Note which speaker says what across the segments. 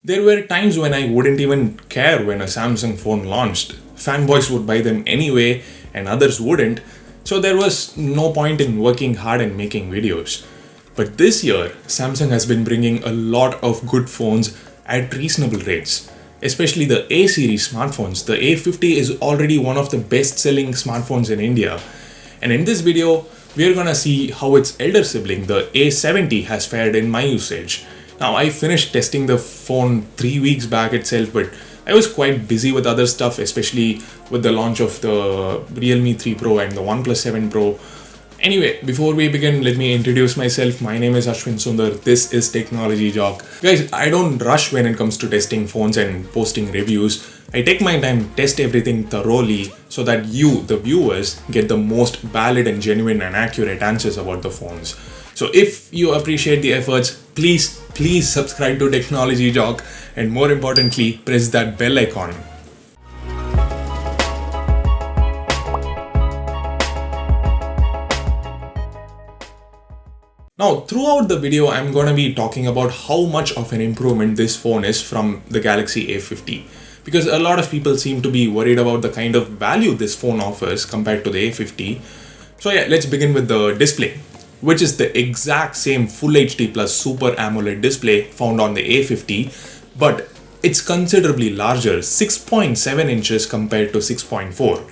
Speaker 1: There were times when I wouldn't even care when a Samsung phone launched. Fanboys would buy them anyway and others wouldn't, so there was no point in working hard and making videos. But this year, Samsung has been bringing a lot of good phones at reasonable rates, especially the A series smartphones. The A50 is already one of the best selling smartphones in India. And in this video, we are gonna see how its elder sibling, the A70, has fared in my usage. Now, I finished testing the phone 3 weeks back itself, but I was quite busy with other stuff, especially with the launch of the Realme 3 Pro and the OnePlus 7 Pro. Anyway, before we begin, let me introduce myself. My name is Ashwin Sundar. This is Technology Jock. Guys, I don't rush when it comes to testing phones and posting reviews. I take my time, test everything thoroughly so that you, the viewers, get the most valid and genuine and accurate answers about the phones. So if you appreciate the efforts, please subscribe to Technology Jock and more importantly, press that bell icon. Now, throughout the video, I'm going to be talking about how much of an improvement this phone is from the Galaxy A50. Because a lot of people seem to be worried about the kind of value this phone offers compared to the A50. So yeah, let's begin with the display, which is the exact same Full HD plus Super AMOLED display found on the A50, but it's considerably larger, 6.7 inches compared to 6.4.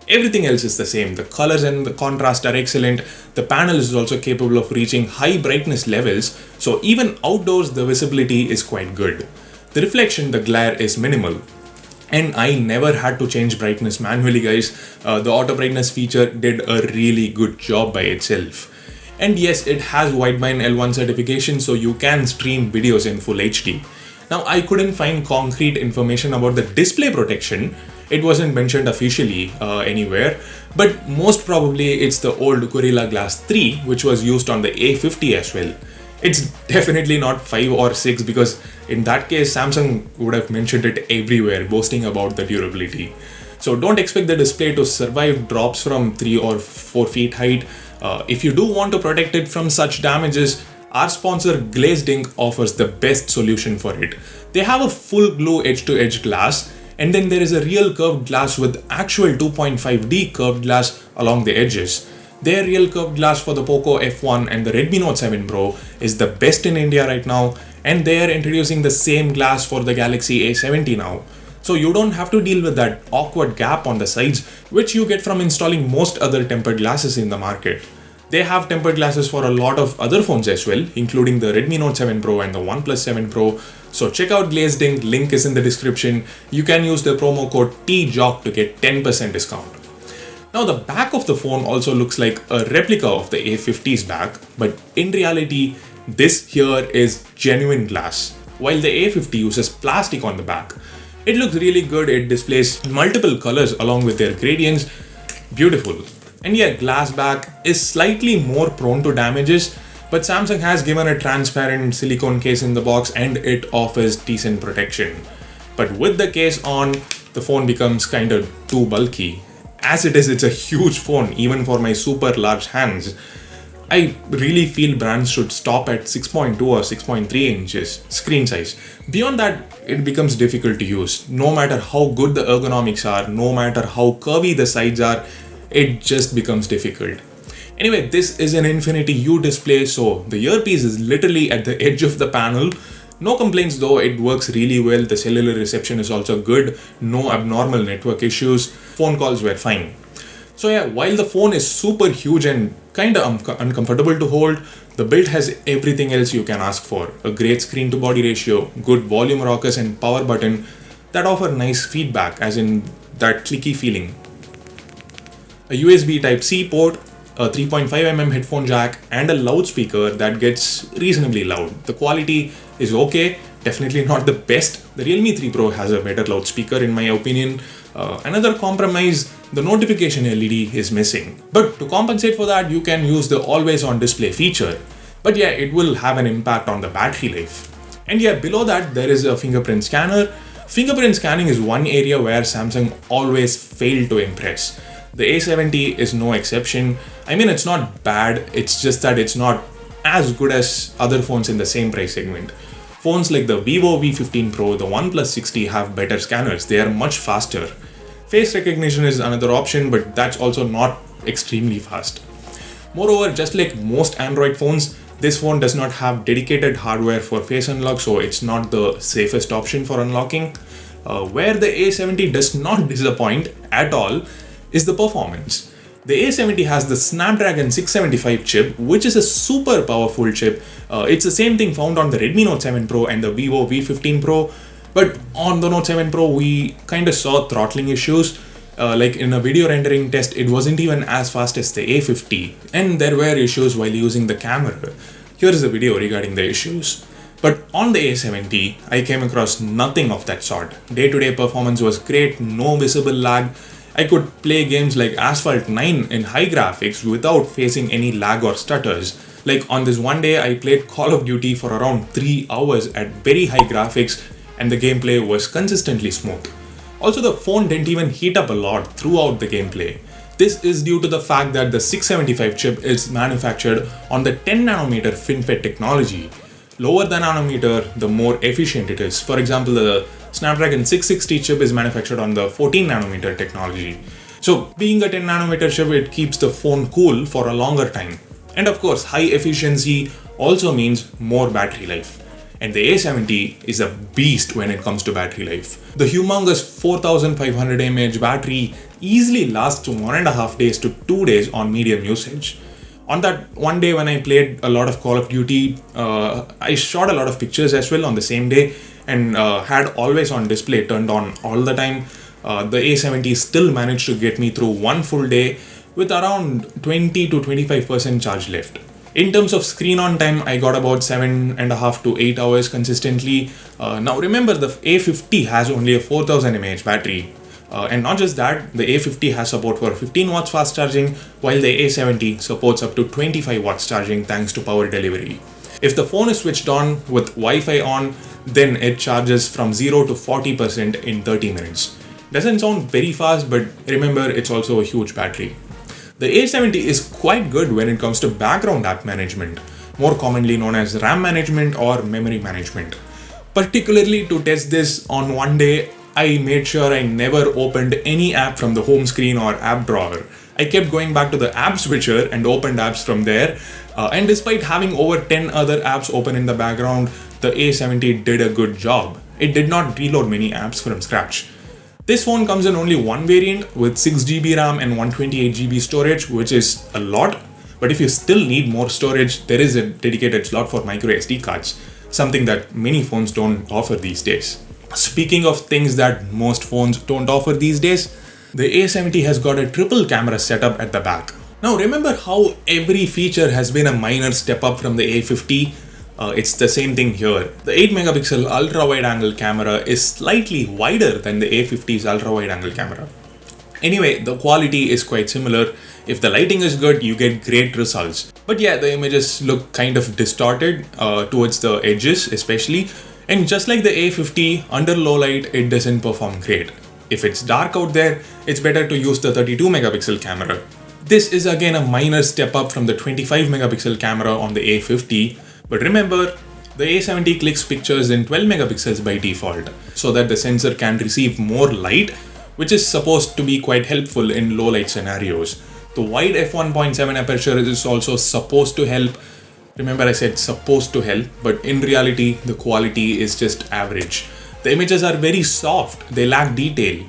Speaker 1: Everything else is the same. The colors and the contrast are excellent. The panel is also capable of reaching high brightness levels, so even outdoors the visibility is quite good. The reflection, the glare is minimal. And I never had to change brightness manually, guys. The auto brightness feature did a really good job by itself. And yes, it has wideband L1 certification, so you can stream videos in Full HD. Now, I couldn't find concrete information about the display protection. It wasn't mentioned officially anywhere, but most probably it's the old Gorilla Glass 3, which was used on the A50 as well. It's definitely not 5 or 6 because in that case, Samsung would have mentioned it everywhere, boasting about the durability. So don't expect the display to survive drops from 3 or 4 feet height. If you do want to protect it from such damages, our sponsor Glazed Ink offers the best solution for it. They have a full glue edge-to-edge glass, and then there is a real curved glass with actual 2.5D curved glass along the edges. Their real curved glass for the Poco F1 and the Redmi Note 7 Pro is the best in India right now, and they are introducing the same glass for the Galaxy A70 now. So you don't have to deal with that awkward gap on the sides, which you get from installing most other tempered glasses in the market. They have tempered glasses for a lot of other phones as well, including the Redmi Note 7 Pro and the OnePlus 7 Pro. So check out Glazed Ink, link is in the description. You can use the promo code TJOCK to get 10% discount. Now the back of the phone also looks like a replica of the A50's back, but in reality, this here is genuine glass, while the A50 uses plastic on the back. It looks really good. It displays multiple colors along with their gradients. Beautiful. And yeah, glass back is slightly more prone to damages, but Samsung has given a transparent silicone case in the box and it offers decent protection. But with the case on, the phone becomes kinda too bulky. As it is, it's a huge phone, even for my super large hands. I really feel brands should stop at 6.2 or 6.3 inches screen size. Beyond that, it becomes difficult to use. No matter how good the ergonomics are, no matter how curvy the sides are, it just becomes difficult. Anyway, this is an Infinity U display, so the earpiece is literally at the edge of the panel. No complaints though, it works really well. The cellular reception is also good. No abnormal network issues. Phone calls were fine. So yeah, while the phone is super huge and kinda uncomfortable to hold, the build has everything else you can ask for. A great screen to body ratio, good volume rockers and power button that offer nice feedback, as in that clicky feeling. A USB Type-C port, a 3.5mm headphone jack, and a loudspeaker that gets reasonably loud. The quality is okay, definitely not the best. The Realme 3 Pro has a better loudspeaker in my opinion. Another compromise, the notification LED is missing. But to compensate for that, you can use the always on display feature. But yeah, it will have an impact on the battery life. And yeah, below that there is a fingerprint scanner. Fingerprint scanning is one area where Samsung always failed to impress. The A70 is no exception. I mean, it's not bad, it's just that it's not as good as other phones in the same price segment. Phones like the Vivo V15 Pro, the OnePlus 60 have better scanners. They are much faster. Face recognition is another option, but that's also not extremely fast. Moreover, just like most Android phones, this phone does not have dedicated hardware for face unlock, so it's not the safest option for unlocking. Where the A70 does not disappoint at all is the performance. The A70 has the Snapdragon 675 chip, which is a super powerful chip. It's the same thing found on the Redmi Note 7 Pro and the Vivo V15 Pro, but on the Note 7 Pro, we kind of saw throttling issues. Like in a video rendering test, it wasn't even as fast as the A50, and there were issues while using the camera. Here is a video regarding the issues. But on the A70, I came across nothing of that sort. Day-to-day performance was great, no visible lag. I could play games like Asphalt 9 in high graphics without facing any lag or stutters. Like on this one day, I played Call of Duty for around 3 hours at very high graphics, and the gameplay was consistently smooth. Also, the phone didn't even heat up a lot throughout the gameplay. This is due to the fact that the 675 chip is manufactured on the 10nm FinFET technology. Lower the nanometer, the more efficient it is. For example, the Snapdragon 660 chip is manufactured on the 14nm technology. So being a 10nm chip, it keeps the phone cool for a longer time. And of course, high efficiency also means more battery life. And the A70 is a beast when it comes to battery life. The humongous 4500 mAh battery easily lasts 1.5 days to 2 days on medium usage. On that one day when I played a lot of Call of Duty, I shot a lot of pictures as well on the same day and had always on display turned on all the time. The A70 still managed to get me through one full day with around 20 to 25% charge left. In terms of screen on time, I got about 7.5 to 8 hours consistently. Now remember, the A50 has only a 4000 mAh battery. And not just that, the A50 has support for 15 watts fast charging, while the A70 supports up to 25 watts charging thanks to power delivery. If the phone is switched on with Wi-Fi on, then it charges from 0 to 40% in 30 minutes. Doesn't sound very fast, but remember, it's also a huge battery. The A70 is quite good when it comes to background app management, more commonly known as RAM management or memory management. Particularly to test this on one day, I made sure I never opened any app from the home screen or app drawer. I kept going back to the app switcher and opened apps from there. And despite having over 10 other apps open in the background, the A70 did a good job. It did not reload many apps from scratch. This phone comes in only one variant with 6GB RAM and 128GB storage, which is a lot. But if you still need more storage, there is a dedicated slot for microSD cards, something that many phones don't offer these days. Speaking of things that most phones don't offer these days, the A70 has got a triple camera setup at the back. Now remember how every feature has been a minor step up from the A50? It's the same thing here. The 8MP ultra-wide angle camera is slightly wider than the A50's ultra-wide angle camera. Anyway, the quality is quite similar. If the lighting is good, you get great results. But yeah, the images look kind of distorted towards the edges especially. And just like the A50, under low light, it doesn't perform great. If it's dark out there, it's better to use the 32MP camera. This is again a minor step up from the 25MP camera on the A50. But remember, the A70 clicks pictures in 12MP by default, so that the sensor can receive more light, which is supposed to be quite helpful in low light scenarios. The wide f1.7 aperture is also supposed to help. Remember, I said supposed to help, but in reality, the quality is just average. The images are very soft, they lack detail.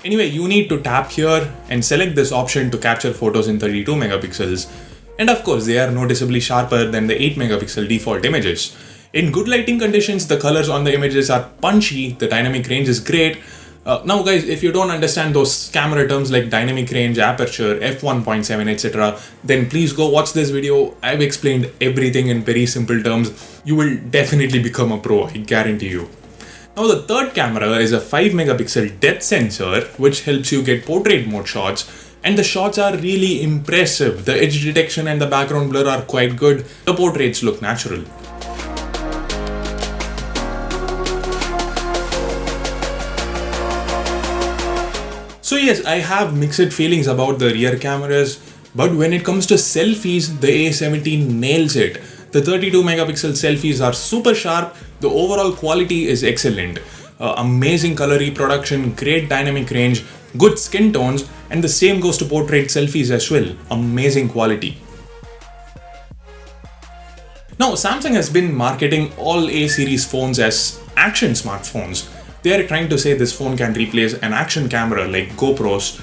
Speaker 1: Anyway, you need to tap here and select this option to capture photos in 32MP. And of course, they are noticeably sharper than the 8MP default images. In good lighting conditions, the colors on the images are punchy, the dynamic range is great. Now guys, if you don't understand those camera terms like dynamic range, aperture, f1.7, etc., then please go watch this video. I've explained everything in very simple terms. You will definitely become a pro, I guarantee you. Now the third camera is a 5MP depth sensor, which helps you get portrait mode shots. And the shots are really impressive. The edge detection and the background blur are quite good. The portraits look natural. So yes, I have mixed feelings about the rear cameras, but when it comes to selfies, the A70 nails it. The 32MP selfies are super sharp, The overall quality is excellent. Amazing color reproduction, great dynamic range, good skin tones, and the same goes to portrait selfies as well. Amazing quality. Now, Samsung has been marketing all A series phones as action smartphones. They are trying to say this phone can replace an action camera like GoPros.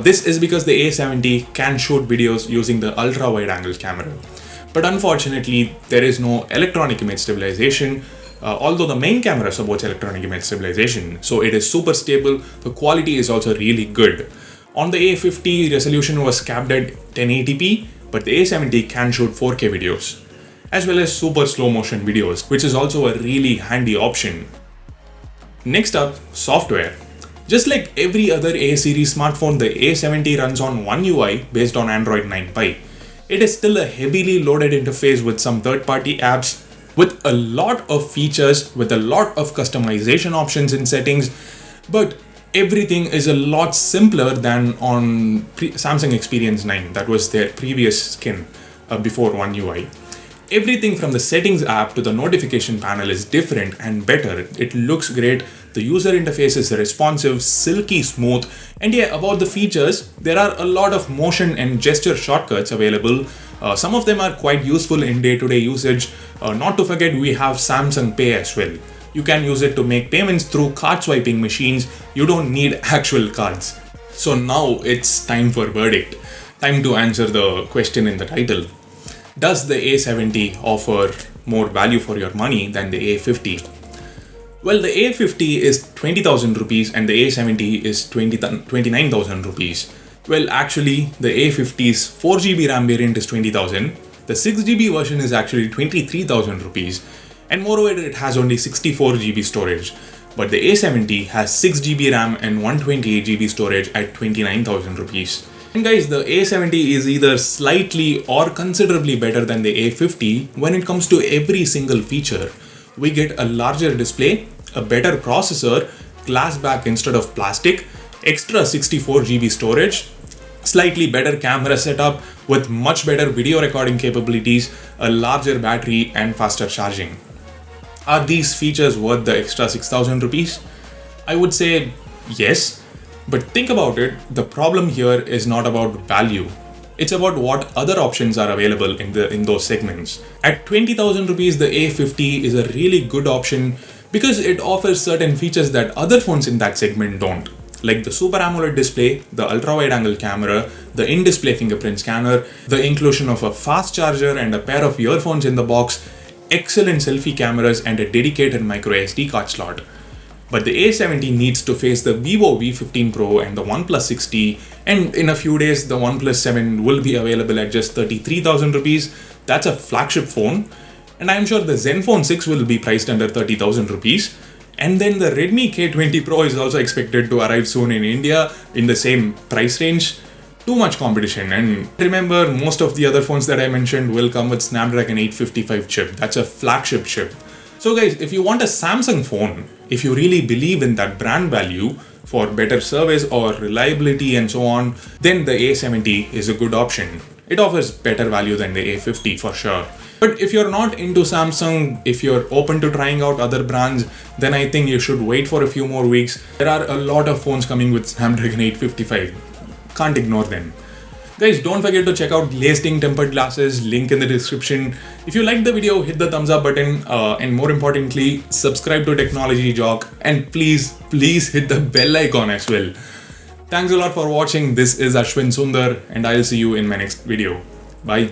Speaker 1: This is because the A70 can shoot videos using the ultra wide angle camera. But unfortunately, there is no electronic image stabilization, although the main camera supports electronic image stabilization. So it is super stable. The quality is also really good. On the A50, resolution was capped at 1080p, but the A70 can shoot 4K videos, as well as super slow motion videos, which is also a really handy option. Next up, software. Just like every other A series smartphone, the A70 runs on One UI based on Android 9 Pie. It is still a heavily loaded interface with some third-party apps, with a lot of features, with a lot of customization options in settings, but everything is a lot simpler than on Samsung Experience 9, that was their previous skin before One UI. Everything from the settings app to the notification panel is different and better. It looks great. The user interface is responsive, silky smooth, and yeah, about the features, there are a lot of motion and gesture shortcuts available. Some of them are quite useful in day-to-day usage. Not to forget, we have Samsung Pay as well. You can use it to make payments through card swiping machines. You don't need actual cards. So now it's time for verdict. Time to answer the question in the title. Does the A70 offer more value for your money than the A50? Well, the A50 is 20,000 rupees and the A70 is 29,000 rupees. Well, actually, the A50's 4GB RAM variant is 20,000. The 6GB version is actually 23,000 rupees. And moreover, it has only 64GB storage. But the A70 has 6GB RAM and 128GB storage at 29,000 rupees. And guys, the A70 is either slightly or considerably better than the A50 when it comes to every single feature. We get a larger display, a better processor, glass back instead of plastic, extra 64GB storage, slightly better camera setup with much better video recording capabilities, a larger battery and faster charging. Are these features worth the extra 6,000 rupees? I would say yes. But think about it, the problem here is not about value. It's about what other options are available in those segments. At 20,000 rupees, the A50 is a really good option because it offers certain features that other phones in that segment don't. Like the Super AMOLED display, the ultra-wide angle camera, the in-display fingerprint scanner, the inclusion of a fast charger and a pair of earphones in the box, excellent selfie cameras and a dedicated micro SD card slot. But the A70 needs to face the Vivo V15 Pro and the OnePlus 6T, and in a few days the OnePlus 7 will be available at just 33,000 rupees. That's a flagship phone, and I'm sure the Zenfone 6 will be priced under 30,000 rupees. And then the Redmi K20 Pro is also expected to arrive soon in India in the same price range. Too much competition, and remember, most of the other phones that I mentioned will come with Snapdragon 855 chip. That's a flagship chip. So guys, if you want a Samsung phone, if you really believe in that brand value for better service or reliability and so on, then the A70 is a good option. It offers better value than the A50 for sure. But if you're not into Samsung, if you're open to trying out other brands, then I think you should wait for a few more weeks. There are a lot of phones coming with Snapdragon 855. Can't ignore them. Guys, don't forget to check out glazed-ink tempered glasses, link in the description. If you liked the video, hit the thumbs up button, and more importantly, subscribe to Technology Jock, and please hit the bell icon as well. Thanks a lot for watching. This is Ashwin Sundar, and I'll see you in my next video. Bye.